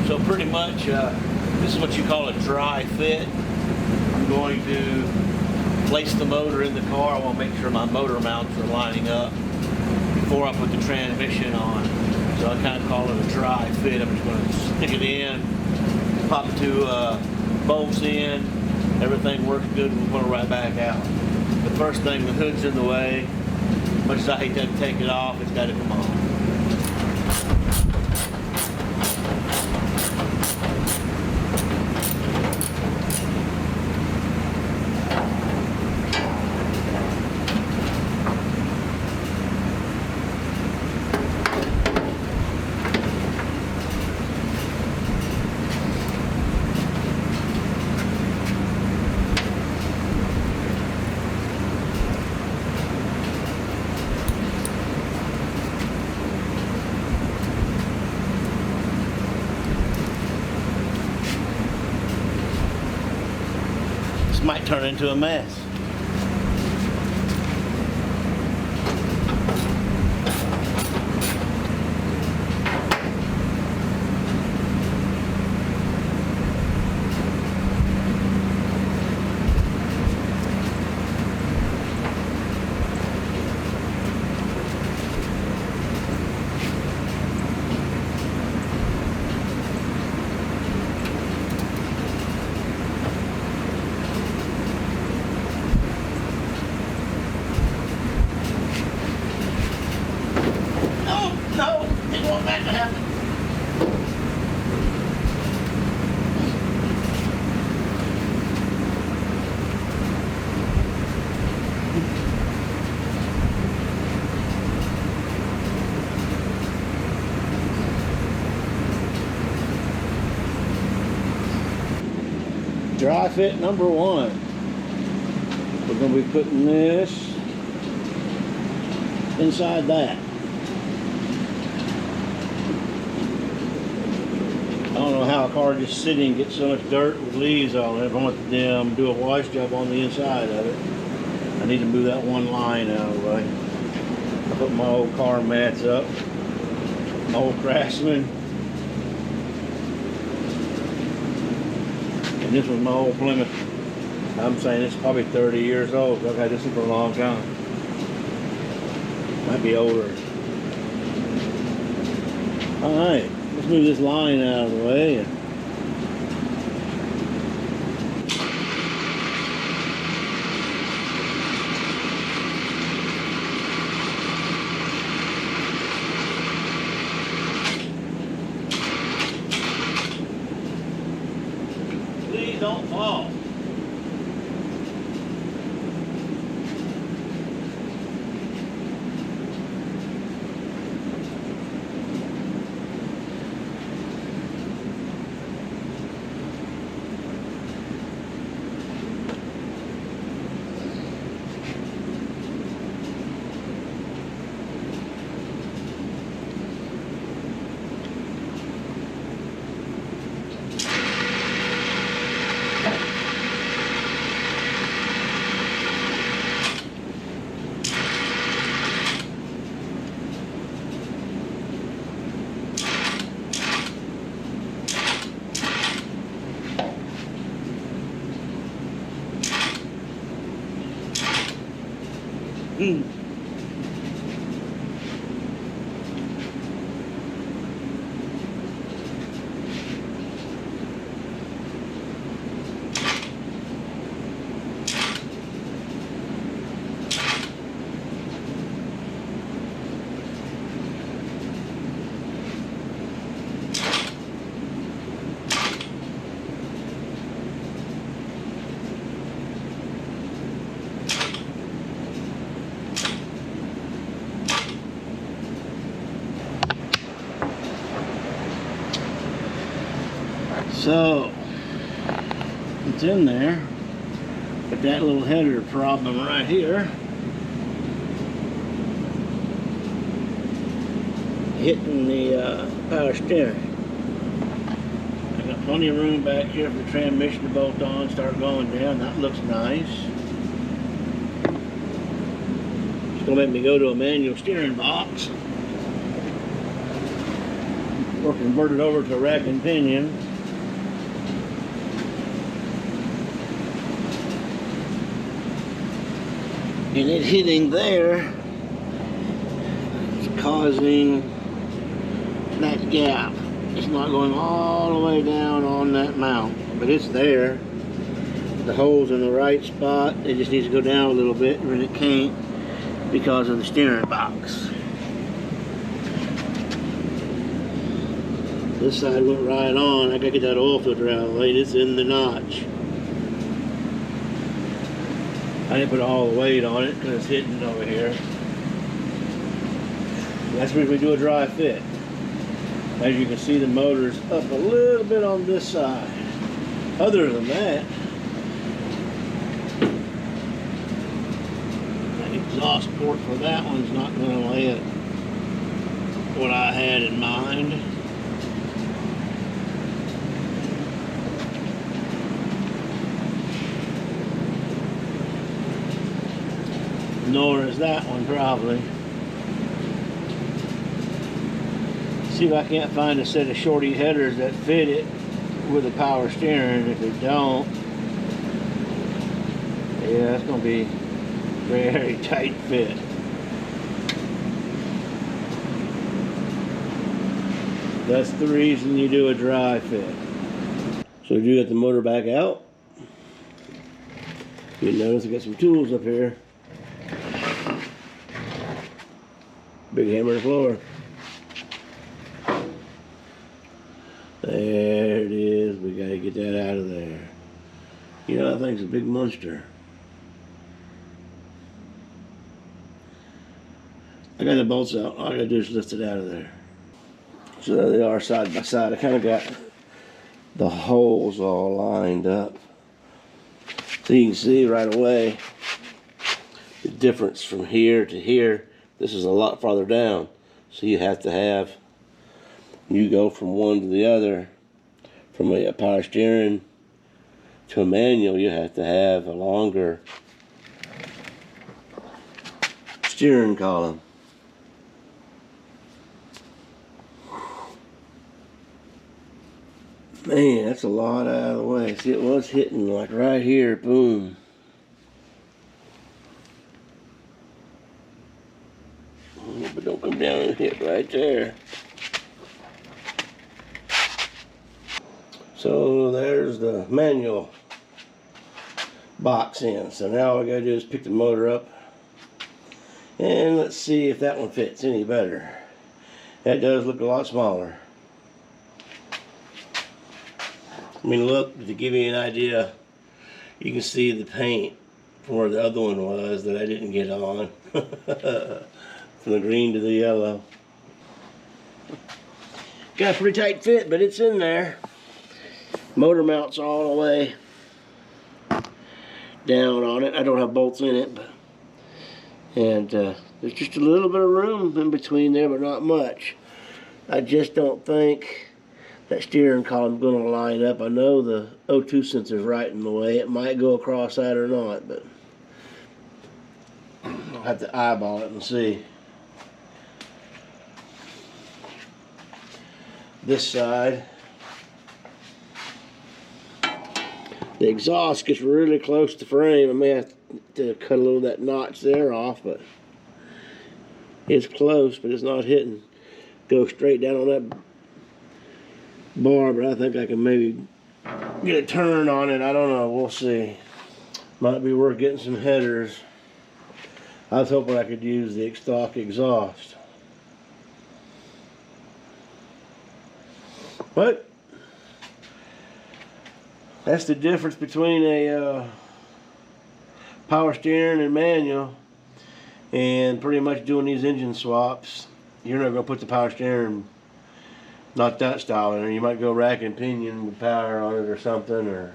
So pretty much, this is what you call a dry fit. I'm going to place the motor in the car. I want to make sure my motor mounts are lining up before I put the transmission on. So I kind of call it a dry fit. I'm just going to stick it in, pop the two bolts in. Everything works good. We'll put it right back out. The first thing, the hood's in the way. Much as I hate to take it off, it's got to come on. This might turn into a mess. No, didn't want that to happen. Dry fit number one. We're going to be putting this inside that. I don't know how a car just sitting and gets so much dirt with leaves on it. I want to do a wash job on the inside of it. I need to move that one line out of the way. I put my old car mats up, my old Craftsman. And this was my old Plymouth. I'm saying it's probably 30 years old. I've had this one for a long time. Might be older. All right. Let's move this line out of the way. Please don't fall. So it's in there, but that little header problem right here, hitting the power steering. I got plenty of room back here for the transmission to bolt on, start going down. That looks nice. It's gonna make me go to a manual steering box. or convert it over to a rack and pinion. And it hitting there is causing that gap. It's not going all the way down on that mount, but it's there. The hole's in the right spot. It just needs to go down a little bit, and it can't because of the steering box. This side went right on. I gotta get that oil filter out of the way. It's in the notch. I didn't put all the weight on it because it's hidden over here. That's where we do a dry fit. As you can see, the motor's up a little bit on this side. Other than that, that exhaust port for that one's not going to hit what I had in mind. Nor is that one probably. See if I can't find a set of shorty headers that fit it with a power steering. If it don't, yeah, it's going to be very tight fit. That's the reason you do a dry fit. So we do get the motor back out. You notice I got some tools up here. Big hammer and floor. There it is. We gotta get that out of there. You know, that thing's a big monster. I got the bolts out. All I gotta do is lift it out of there. So there they are side by side. I kind of got the holes all lined up. So you can see right away the difference from here to here. This is a lot farther down. So you have to have, you go from one to the other, from a power steering to a manual, you have to have a longer steering column. Man, that's a lot out of the way. See, it was hitting like right here, boom. But don't come down and hit right there. So there's the manual box in. So now all we gotta do is pick the motor up and let's see if that one fits any better. That does look a lot smaller. I mean, look, to give you an idea, you can see the paint from where the other one was that I didn't get on. From the green to the yellow. Got a pretty tight fit, but it's in there. Motor mounts all the way down on it. I don't have bolts in it, but there's just a little bit of room in between there, but not much. I just don't think that steering column's going to line up. I know the O2 sensor's right in the way. It might go across that or not, but I'll have to eyeball it and see. This side, the exhaust gets really close to the frame. I may have to cut a little of that notch there off, but it's close, but it's not hitting. Go straight down on that bar, but I think I can maybe get a turn on it. I don't know, we'll see. Might be worth getting some headers. I was hoping I could use the stock exhaust. But that's the difference between a power steering and manual, and pretty much doing these engine swaps. You're not going to put the power steering, not that style in there. You might go rack and pinion with power on it or something, or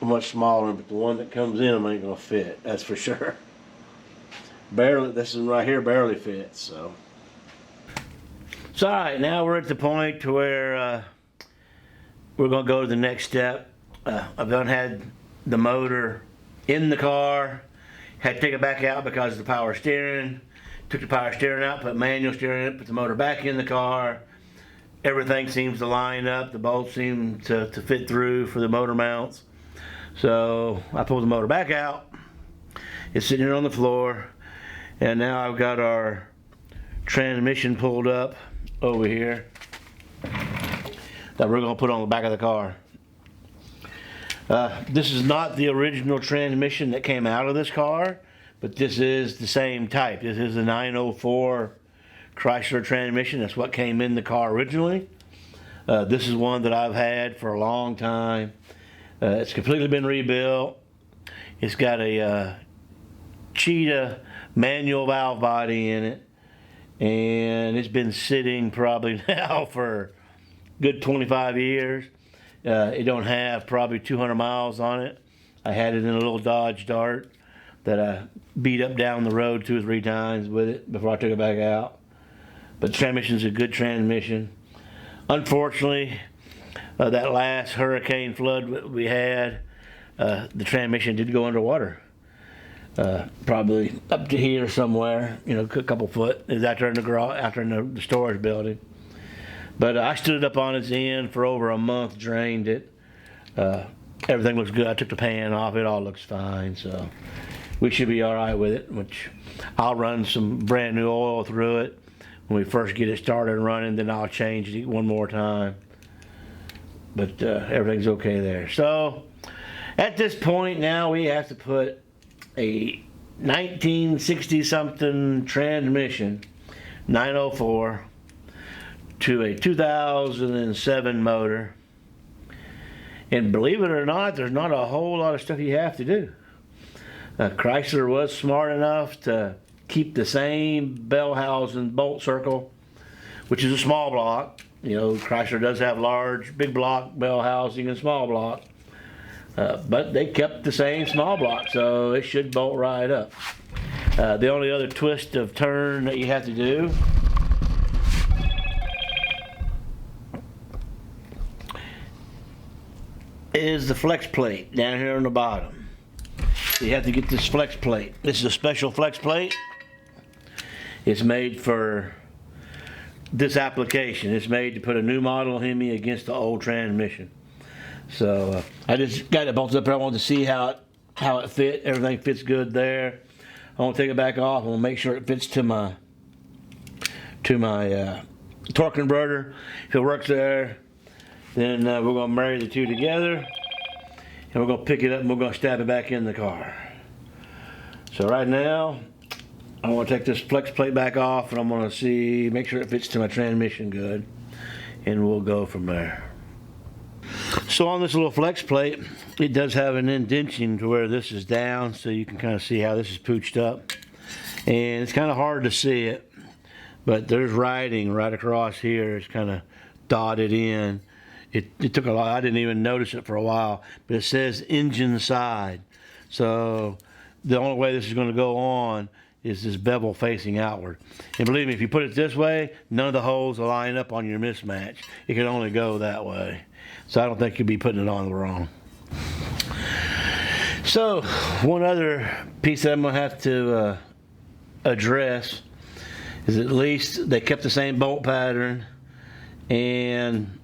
much smaller, but the one that comes in ain't going to fit, that's for sure. Barely, this one right here barely fits, so. So alright, now we're at the point where we're going to go to the next step. I've done had the motor in the car, had to take it back out because of the power steering. Took the power steering out, put manual steering in, put the motor back in the car, everything seems to line up. The bolts seem to fit through for the motor mounts. So I pulled the motor back out. It's sitting here on the floor. And now I've got our transmission pulled up over here that we're going to put on the back of the car. This is not the original transmission that came out of this car, but this is the same type. This is a 904 Chrysler transmission. That's what came in the car originally. This is one that I've had for a long time. It's completely been rebuilt. It's got a Cheetah manual valve body in it, and it's been sitting probably now for a good 25 years. It don't have probably 200 miles on it. I had it in a little Dodge Dart that I beat up down the road 2 or 3 times with it before I took it back out. But the transmission's a good transmission. Unfortunately, that last hurricane flood we had, the transmission did go underwater. Probably up to here somewhere, you know, a couple foot. It was out there in the garage, out there in the storage building. But I stood up on its end for over a month, drained it. Everything looks good. I took the pan off. It all looks fine. So we should be all right with it, which I'll run some brand new oil through it when we first get it started running. Then I'll change it one more time. But everything's okay there. So at this point now we have to put a 1960 something transmission, 904, to a 2007 motor. And believe it or not, there's not a whole lot of stuff you have to do. Chrysler was smart enough to keep the same bell housing bolt circle, which is a small block. You know, Chrysler does have large, big block bell housing and small block. But they kept the same small block, so it should bolt right up. The only other twist of turn that you have to do is the flex plate down here on the bottom. You have to get this flex plate. This is a special flex plate. It's made for this application. It's made to put a new model Hemi against the old transmission. So I just got it bolted up there. I wanted to see how it fit. Everything fits good there. I want to take it back off. I want to make sure it fits to my torque converter. If it works there, then we're going to marry the two together, and we're going to pick it up and we're going to stab it back in the car. So right now, I want to take this flex plate back off, and I'm going to make sure it fits to my transmission good, and we'll go from there. So on this little flex plate, it does have an indentation to where this is down, so you can kind of see how this is pooched up. And it's kind of hard to see it, but there's writing right across here. It's kind of dotted in. It took a lot. I didn't even notice it for a while, but it says engine side. So the only way this is going to go on is this bevel facing outward. And believe me, if you put it this way, none of the holes will line up on your mismatch. It can only go that way. So I don't think you'll be putting it on wrong. So one other piece that I'm going to have to address is at least they kept the same bolt pattern, and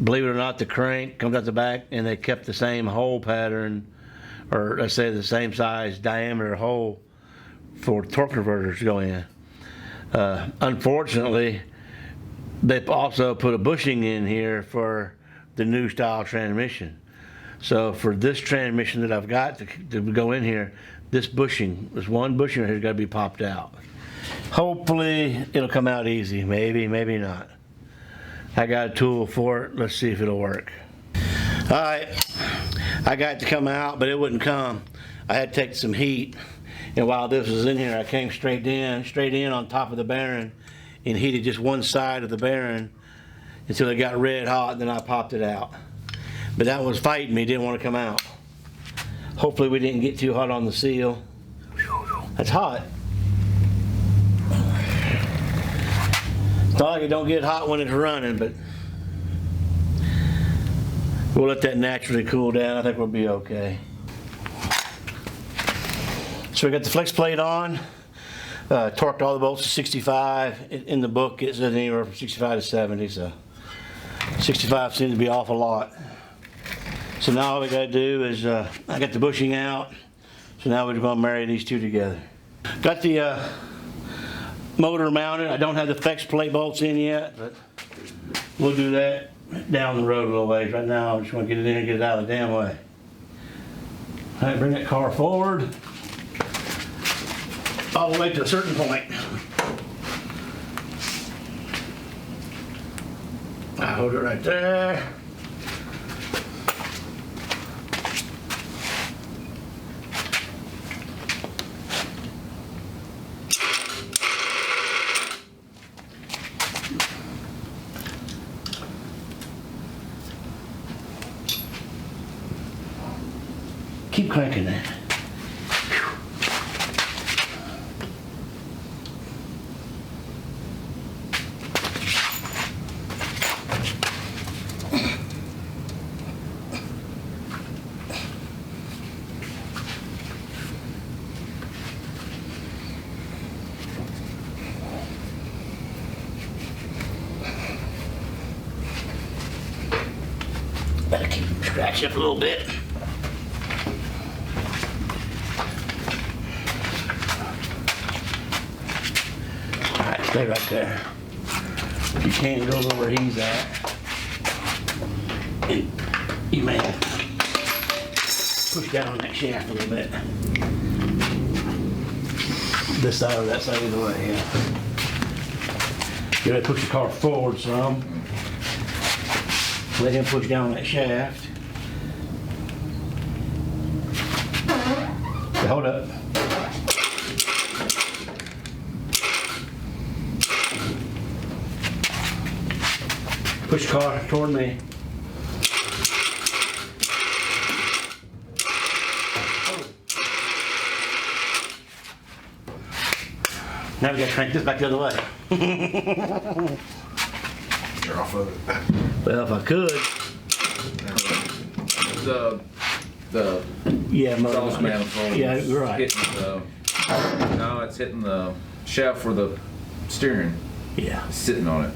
believe it or not, the crank comes out the back, and they kept the same hole pattern, or let's say the same size diameter hole for torque converters to go in. Unfortunately, they've also put a bushing in here for the new style transmission. So for this transmission that I've got to go in here, this one bushing here has got to be popped out. Hopefully it'll come out easy. Maybe not. I got a tool for it. Let's see if it'll work. All right, I got it to come out, but it wouldn't come. I had to take some heat, and while this was in here, I came straight in on top of the bearing and heated just one side of the bearing until it got red hot, and then I popped it out. But that was fighting me, didn't want to come out. Hopefully we didn't get too hot on the seal. That's hot. It's not like it don't get hot when it's running, but we'll let that naturally cool down. I think we'll be okay. So we got the flex plate on. Torqued all the bolts to 65. In the book it says anywhere from 65 to 70, so 65 seems to be off a lot. So now all we gotta do is, I got the bushing out. So now we're gonna marry these two together. Got the motor mounted. I don't have the flex plate bolts in yet, but we'll do that down the road a little ways. Right now, I just want to get it in and get it out of the damn way. All right, bring that car forward all the way to a certain point. I hold it right there. Keep cranking that. Better keep scratch up a little bit. Stay right there. You can't go over where he's at. And you may have to push down on that shaft a little bit. This side or that side, either way, yeah. You gotta push the car forward some. Let him push down that shaft. Okay, hold up. Push the car toward me. Now we gotta crank this back the other way. You're off of it. Well, if I could. The Yeah, exhaust manifold. Yeah, you're right. No, it's hitting the shaft for the steering. Yeah, It's sitting on it.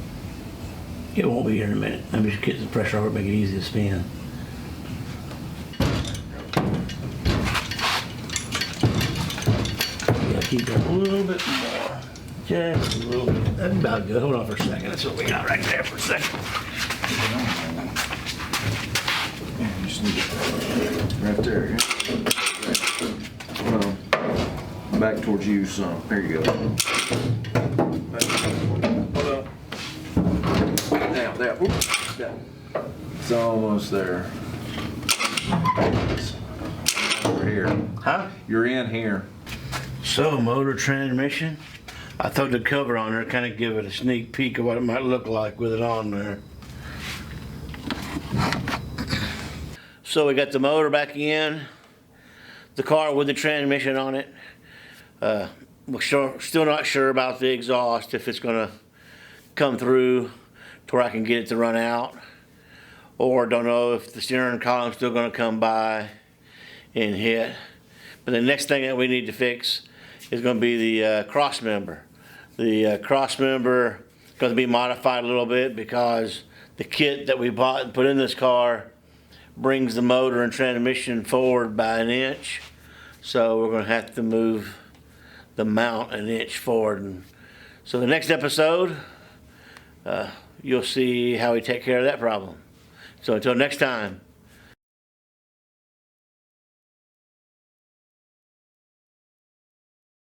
it won't be here in a minute. I'm just getting the pressure over it, make it easy to spin. Yeah, keep going a little bit more. Just a little bit. That's about good. Hold on for a second. That's what we got right there for a second. Yeah, you just need it right there. Yeah. Well, back towards you some. There you go. Hold up. Now, there. Whoop. There. It's almost there. Over here. Huh? You're in here. So, motor transmission. I threw the cover on there, kind of give it a sneak peek of what it might look like with it on there. So we got the motor back in, the car with the transmission on it. We're still not sure about the exhaust, if it's gonna come through to where I can get it to run out, or don't know if the steering column's still gonna come by and hit. But the next thing that we need to fix is gonna be the cross member. The cross member is gonna be modified a little bit because the kit that we bought and put in this car brings the motor and transmission forward by an inch. So we're gonna have to move the mount an inch forward. And so the next episode, you'll see how we take care of that problem. So until next time,